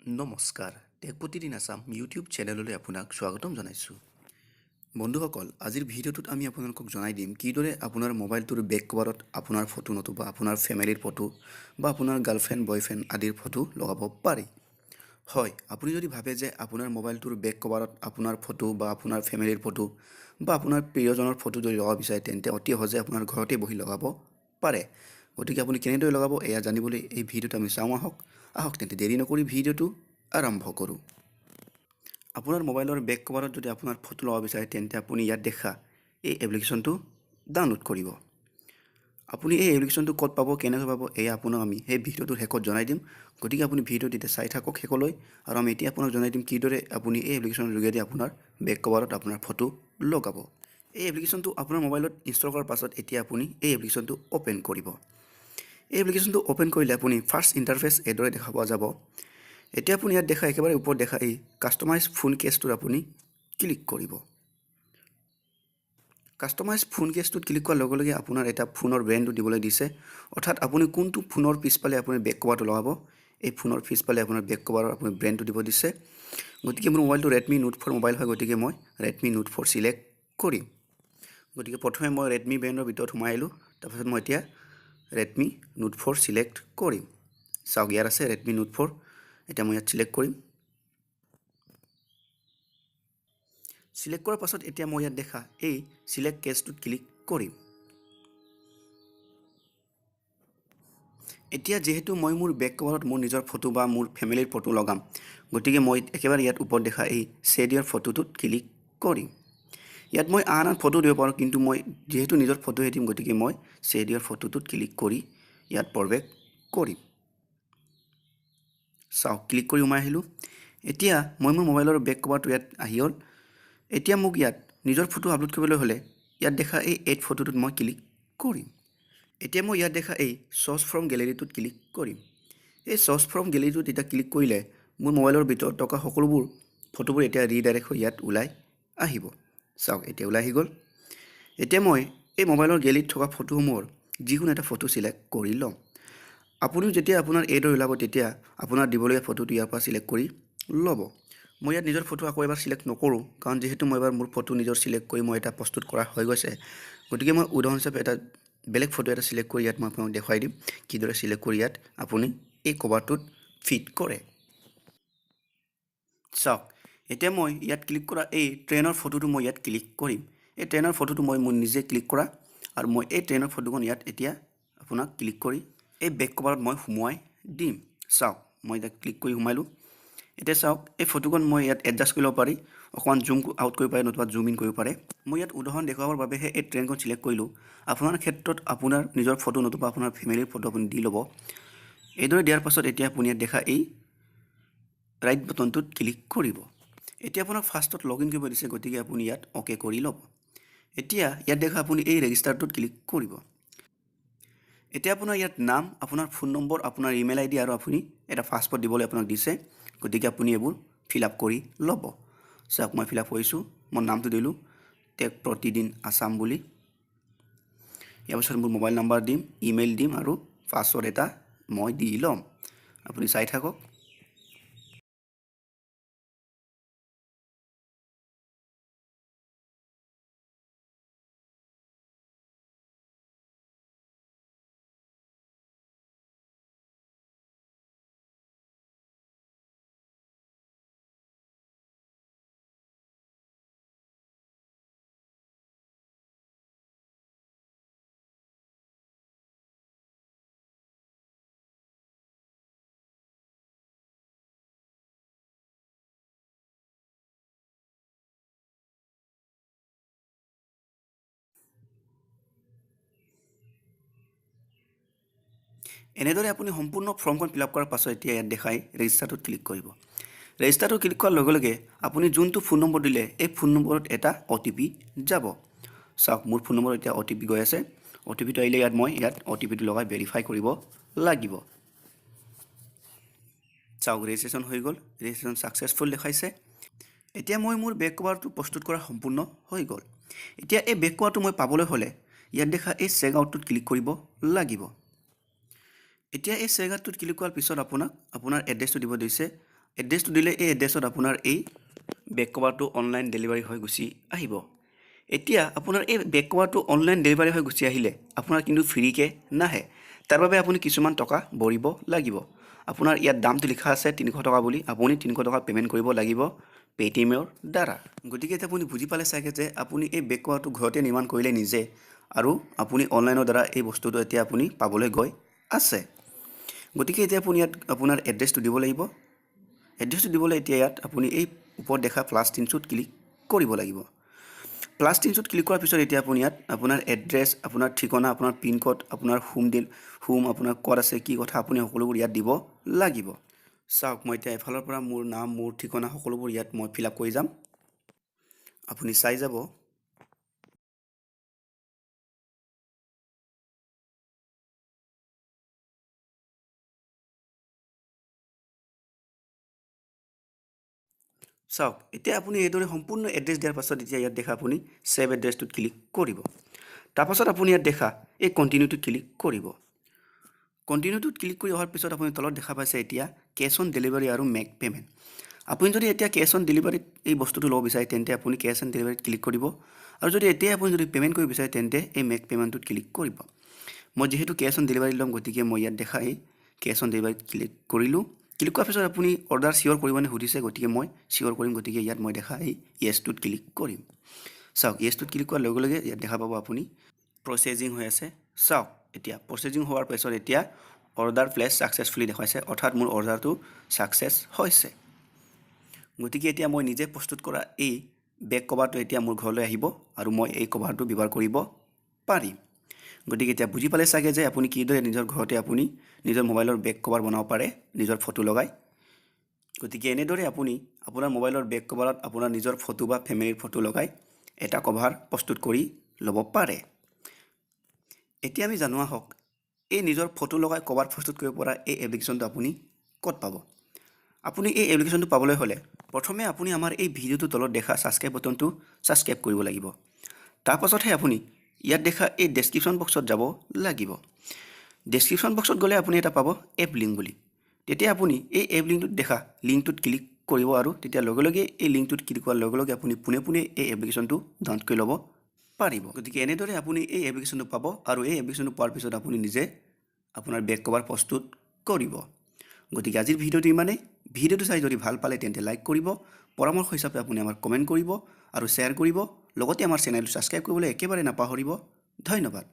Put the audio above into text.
নমস্কাৰ টেক প্ৰতিদিন আছাম ইউটিউব চেনেললৈ আপোনাক স্বাগতম জনাইছোঁ। বন্ধুসকল, আজিৰ ভিডিঅ'টোত আমি আপোনালোকক জনাই দিম কিদৰে আপোনাৰ মোবাইলটোৰ বেক কভাৰত আপোনাৰ ফটো নতুবা আপোনাৰ ফেমিলিৰ ফটো বা আপোনাৰ গাৰ্লফ্ৰেণ্ড বয়ফ্ৰেণ্ড আদিৰ ফটো লগাব পাৰি। হয়, আপুনি যদি ভাবে যে আপোনাৰ মোবাইলটোৰ বেক কভাৰত আপোনাৰ ফটো বা আপোনাৰ ফেমিলিৰ ফটো বা আপোনাৰ প্ৰিয়জনৰ ফটো যদি লগাব বিচাৰে তেন্তে অতি সহজে আপোনাৰ ঘৰতে বহি লগাব পাৰে। গতিকে আপুনি কেনেদৰে লগাব এয়া জানিবলৈ এই ভিডিঅ'টো আমি চাওঁ আহক তেন্তে দেৰি নকৰি ভিডিঅ'টো আৰম্ভ কৰোঁ। আপোনাৰ মোবাইলৰ বেক কভাৰত যদি আপোনাৰ ফটো লগাব বিচাৰে তেন্তে আপুনি ইয়াত দেখা এই এপ্লিকেশ্যনটো ডাউনলোড কৰিব। আপুনি এই এপ্লিকেশ্যনটো ক'ত পাব, কেনেকৈ পাব এয়া আপোনাক আমি এই ভিডিঅ'টোৰ শেষত জনাই দিম। গতিকে আপুনি ভিডিঅ'টো এতিয়া চাই থাকক শেষলৈ, আৰু আমি এতিয়া আপোনাক জনাই দিম কিদৰে আপুনি এই এপ্লিকেশ্যনৰ যোগেদি আপোনাৰ বেক কভাৰত আপোনাৰ ফটো লগাব। এই এপ্লিকেশ্যনটো আপোনাৰ মোবাইলত ইনষ্টল কৰাৰ পাছত এতিয়া আপুনি এই এপ্লিকেশ্যনটো অ'পেন কৰিব। এই এপ্লিকেশ্যনটো অ'পেন কৰিলে আপুনি ফাৰ্ষ্ট ইণ্টাৰফেচ এইদৰে দেখা পোৱা যাব। এতিয়া আপুনি ইয়াত দেখা একেবাৰে ওপৰত দেখা এই কাষ্টমাইজ ফোন কেছটোত আপুনি ক্লিক কৰিব। কাষ্টমাইজ ফোন কেছটোত ক্লিক কৰাৰ লগে লগে আপোনাৰ এটা ফোনৰ ব্ৰেণ্ডটো দিবলৈ দিছে, অৰ্থাৎ আপুনি কোনটো ফোনৰ পিছফালে আপুনি বেক কভাৰটো লগাব এই ফোনৰ পিছফালে আপোনাৰ বেক কভাৰৰ আপুনি ব্ৰেণ্ডটো দিব দিছে। গতিকে মোৰ মোবাইলটো ৰেডমি নোট 4 মোবাইল হয়, গতিকে মই ৰেডমি নোট 4 চিলেক্ট কৰিম। গতিকে প্ৰথমে মই ৰেডমি ব্ৰেণ্ডৰ ভিতৰত সোমাই আহিলোঁ, তাৰপিছত মই এতিয়া ৰেডমি নোট 4 চিলেক্ট কৰিম। চাওক ইয়াত আছে ৰেডমি নোট 4, এতিয়া মই ইয়াত চিলেক্ট কৰিম। চিলেক্ট কৰাৰ পাছত এতিয়া মই ইয়াত দেখা এই চিলেক্ট কেছটোত ক্লিক কৰিম। এতিয়া যিহেতু মই মোৰ বেক কভাৰত মোৰ নিজৰ ফটো বা মোৰ ফেমিলিৰ ফটো লগাম, গতিকে মই একেবাৰে ইয়াত ওপৰত দেখা এই শ্বেড ইয়ৰ ফটোটোত ক্লিক কৰিম। ইয়াত মই আন ফটো দিব পাৰোঁ, কিন্তু মই যিহেতু নিজৰ ফটোহে দিম গতিকে মই শ্বেড ইয়ৰ ফটোটোত ক্লিক কৰি ইয়াত প্ৰৱেশ কৰিম। চাওক ক্লিক কৰি সোমাই আহিলোঁ। এতিয়া মই মোৰ মোবাইলৰ বেক কভাৰটো ইয়াত আহি হ'ল। এতিয়া মোক ইয়াত নিজৰ ফটো আপলোড কৰিবলৈ হ'লে ইয়াত দেখা এই এড ফটোটোত মই ক্লিক কৰিম। এতিয়া মই ইয়াত দেখা এই চ'জ ফ্ৰম গেলেৰীটোত ক্লিক কৰিম। এই চ'জ ফ্ৰম গেলেৰীটোত এতিয়া ক্লিক কৰিলে মোৰ মোবাইলৰ ভিতৰত থকা সকলোবোৰ ফটোবোৰ এতিয়া ৰিডাইৰেক্ট হৈ ইয়াত ওলাই আহিব। চাওক এতিয়া ওলাই আহি গ'ল। এতিয়া মই এই মোবাইলৰ গেলেৰীত থকা ফটোসমূহৰ যিকোনো এটা ফটো চিলেক্ট কৰি ল'ম। আপুনিও যেতিয়া আপোনাৰ এইদৰে ওলাব তেতিয়া আপোনাৰ দিবলগীয়া ফটোটো ইয়াৰ পৰা চিলেক্ট কৰি ল'ব। মই ইয়াত নিজৰ ফটো আকৌ এবাৰ চিলেক্ট নকৰোঁ, কাৰণ যিহেতু মই এবাৰ মোৰ ফটো নিজৰ চিলেক্ট কৰি মই এটা প্ৰস্তুত কৰা হৈ গৈছে। গতিকে মই উদাহৰণ হিচাপে এটা বেলেগ ফটো এটা চিলেক্ট কৰি ইয়াত মই আপোনাক দেখুৱাই দিম কিদৰে চিলেক্ট কৰি ইয়াত আপুনি এই কভাৰটোত ফিট কৰে। চাওক এতিয়া মই ইয়াত ক্লিক কৰা এই ট্ৰেইনৰ ফটোটো মই ইয়াত ক্লিক কৰিম। এই ট্ৰেইনৰ ফটোটো মই নিজে ক্লিক কৰা, আৰু মই এই ট্ৰেইনৰ ফটোখন ইয়াত এতিয়া আপোনাক ক্লিক কৰি এই বেক কভাৰত মই সোমোৱাই দিম। চাওক মই এতিয়া ক্লিক কৰি সোমালোঁ। এতিয়া চাওক এই ফটোখন মই ইয়াত এডজাষ্ট কৰিব পাৰি, অকণমান জুম আউট কৰিব পাৰে নতুবা জুম ইন কৰিব পাৰে। মই ইয়াত উদাহৰণ দেখুৱাবৰ বাবেহে এই ট্ৰেইনখন চিলেক্ট কৰিলোঁ। আপোনাৰ ক্ষেত্ৰত আপোনাৰ নিজৰ ফটো নতুবা আপোনাৰ ফেমিলিৰ ফটো আপুনি দি ল'ব। এইদৰে দিয়াৰ পাছত এতিয়া আপুনি ইয়াত দেখা এই ৰাইট বাটনটোত ক্লিক কৰিব। এতিয়া আপোনাক ফাৰ্ষ্টত লগ ইন কৰিব দিছে, গতিকে আপুনি ইয়াত অ'কে কৰি ল'ব। এতিয়া ইয়াত দেখা আপুনি এই ৰেজিষ্টাৰটোত ক্লিক কৰিব। এতিয়া আপোনাৰ ইয়াত নাম, আপোনাৰ ফোন নম্বৰ, আপোনাৰ ইমেইল আইডি আৰু আপুনি এটা পাছৱৰ্ড দিবলৈ আপোনাক দিছে, গতিকে আপুনি এইবোৰ ফিল আপ কৰি ল'ব। চাওক মই ফিল আপ কৰিছোঁ। মই নামটো দিলোঁ টেক প্ৰতিদিন আছাম বুলি। ইয়াৰ পাছত মোৰ মোবাইল নাম্বাৰ দিম, ইমেইল দিম আৰু পাছৱৰ্ড এটা মই দি ল'ম। আপুনি চাই থাকক। এনেদৰে আপুনি সম্পূৰ্ণ ফৰ্মখন ফিল আপ কৰাৰ পাছত এতিয়া ইয়াত দেখাই ৰেজিষ্টাৰটোত ক্লিক কৰিব। ৰেজিষ্টাৰটোত ক্লিক কৰাৰ লগে লগে আপুনি যোনটো ফোন নম্বৰ দিলে এই ফোন নম্বৰত এটা OTP যাব। চাওক মোৰ ফোন নম্বৰত এতিয়া OTP গৈ আছে। OTPটো আহিলে মই ইয়াত OTPটো লগাই ভেৰিফাই কৰিব লাগিব। চাওক ৰেজিষ্ট্ৰেশ্যন হৈ গ'ল, ৰেজিষ্ট্ৰেশ্যন ছাকচেছফুল দেখাইছে। এতিয়া মই মোৰ বেক কভাৰটো প্ৰস্তুত কৰা সম্পূৰ্ণ হৈ গ'ল। এতিয়া এই বেক কভাৰটো মই পাবলৈ হ'লে ইয়াত দেখা এই চেক আউটটোত ক্লিক কৰিব লাগিব। এতিয়া এই চেক আউটটোত ক্লিক কৰাৰ পিছত আপোনাক আপোনাৰ এড্ৰেছটো দিব দিছে, এড্ৰেছটো দিলে এই এড্ৰেছত আপোনাৰ এই বেক কভাৰটো অনলাইন ডেলিভাৰী হৈ গুচি আহিব। এতিয়া আপোনাৰ এই বেক কভাৰটো অনলাইন ডেলিভাৰী হৈ গুচি আহিলে আপোনাৰ কিন্তু ফ্ৰীকৈ নাহে। তাৰ বাবে আপুনি কিছুমান টকা ভৰিব লাগিব। আপোনাৰ ইয়াত দামটো লিখা আছে 300 টকা বুলি, আপুনি 300 টকা পে'মেণ্ট কৰিব লাগিব পে'টিএমৰ দ্বাৰা। গতিকে এতিয়া আপুনি বুজি পালে চাগে যে আপুনি এই বেক কভাৰটো ঘৰতে নিৰ্মাণ কৰিলে নিজে, আৰু আপুনি অনলাইনৰ দ্বাৰা এই বস্তুটো এতিয়া আপুনি পাবলৈ গৈ আছে। গতিকে এতিয়া আপুনি ইয়াত আপোনাৰ এড্ৰেছটো দিব লাগিব। এড্ৰেছটো দিবলৈ এতিয়া ইয়াত আপুনি এই ওপৰত দেখা প্লাছ চিনটোত ক্লিক কৰিব লাগিব। প্লাছ চিনটোত ক্লিক কৰাৰ পিছত এতিয়া আপুনি ইয়াত আপোনাৰ এড্ৰেছ, আপোনাৰ ঠিকনা, আপোনাৰ পিনক'ড, আপোনাৰ হোম আপোনাৰ ক'ত আছে, কি কথা আপুনি সকলোবোৰ ইয়াত দিব লাগিব। চাওক, মই এতিয়া এফালৰ পৰা মোৰ নাম, মোৰ ঠিকনা সকলোবোৰ ইয়াত মই ফিল আপ কৰি যাম। আপুনি চাই যাব। চাওক, এতিয়া আপুনি এইদৰে সম্পূৰ্ণ এড্ৰেছ দিয়াৰ পাছত এতিয়া ইয়াত দেখা আপুনি ছেভ এড্ৰেছটোত ক্লিক কৰিব। তাৰপাছত আপুনি ইয়াত দেখা এই কণ্টিনিউটোত ক্লিক কৰিব। কণ্টিনিউটোত ক্লিক কৰি অহাৰ পিছত আপুনি তলত দেখা পাইছে এতিয়া কেছ অন ডেলিভাৰী আৰু মেক পে'মেণ্ট। আপুনি যদি এতিয়া কেছ অন ডেলিভাৰীত এই বস্তুটো ল'ব বিচাৰে তেন্তে আপুনি কেছ অন ডেলিভাৰীত ক্লিক কৰিব, আৰু যদি এতিয়া আপুনি যদি পে'মেণ্ট কৰিব বিচাৰে তেন্তে এই মেক পে'মেণ্টটোত ক্লিক কৰিব। মই যিহেতু কেছ অন ডেলিভাৰী ল'ম, গতিকে মই ইয়াত দেখা এই কেছ অন ডেলিভাৰীত ক্লিক কৰিলোঁ। ক্লিক কৰাৰ পিছত আপুনি অৰ্ডাৰ চিয়'ৰ কৰিবনে সুধিছে, গতিকে মই চিয়'ৰ কৰিম। গতিকে ইয়াত মই দেখা এই য়েছটোত ক্লিক কৰিম। চাওক, য়েছটোত ক্লিক কৰাৰ লগে লগে ইয়াত দেখা পাব আপুনি প্ৰচেছিং হৈ আছে। চাওক, এতিয়া প্ৰচেছিং হোৱাৰ পিছত এতিয়া অৰ্ডাৰ প্লেচ ছাকচেছফুলি দেখুৱাইছে, অৰ্থাৎ মোৰ অৰ্ডাৰটো ছাকচেছ হৈছে। গতিকে এতিয়া মই নিজে প্ৰস্তুত কৰা এই বেক কভাৰটো এতিয়া মোৰ ঘৰলৈ আহিব, আৰু মই এই কভাৰটো ব্যৱহাৰ কৰিব পাৰিম। গতিকে এতিয়া বুজি পালে চাগে যে আপুনি কিদৰে নিজৰ ঘৰতে আপুনি নিজৰ মোবাইলৰ বেক কভাৰ বনাব পাৰে নিজৰ ফটো লগাই। গতিকে এনেদৰে আপুনি আপোনাৰ মোবাইলৰ বেক কভাৰত আপোনাৰ নিজৰ ফটো বা ফেমিলিৰ ফটো লগাই এটা কভাৰ প্ৰস্তুত কৰি ল'ব পাৰে। এতিয়া আমি জানো আহক, এই নিজৰ ফটো লগাই কভাৰ প্ৰস্তুত কৰিব পৰা এই এপ্লিকেশ্যনটো আপুনি ক'ত পাব। আপুনি এই এপ্লিকেশ্যনটো পাবলৈ হ'লে প্ৰথমে আপুনি আমাৰ এই ভিডিঅ'টোৰ তলত দেখা ছাবস্ক্ৰাইব বাটনটো ছাবস্ক্ৰাইব কৰিব লাগিব। তাৰপাছতহে আপুনি ইয়াত দেখা এই ডেছক্ৰিপশ্যন বক্সত যাব লাগিব। ডেছক্ৰিপশ্যন বক্সত গ'লে আপুনি এটা পাব এপ লিংক বুলি। তেতিয়া আপুনি এই এপ লিংকটোত দেখা লিংকটোত ক্লিক কৰিব, আৰু তেতিয়া লগে লগে এই লিংকটোত ক্লিক কৰাৰ লগে লগে আপুনি পোনে পোনে এই এপ্লিকেশ্যনটো ডাউনলোড কৰি ল'ব পাৰিব। গতিকে এনেদৰে আপুনি এই এপ্লিকেশ্যনটো পাব, আৰু এই এপ্লিকেশ্যনটো পোৱাৰ পিছত আপুনি নিজে আপোনাৰ বেক কভাৰ প্ৰস্তুত কৰিব। গতিকে আজিৰ ভিডিঅ'টো ইমানেই। ভিডিঅ'টো চাই যদি ভাল পালে তেন্তে লাইক কৰিব, পৰামৰ্শ হিচাপে আপুনি আমাক কমেণ্ট কৰিব আৰু শ্বেয়াৰ কৰিব। লগতে আমাৰ চেনেলটো ছাবস্ক্ৰাইব কৰিবলৈ একেবাৰে নাপাহৰিব। ধন্যবাদ।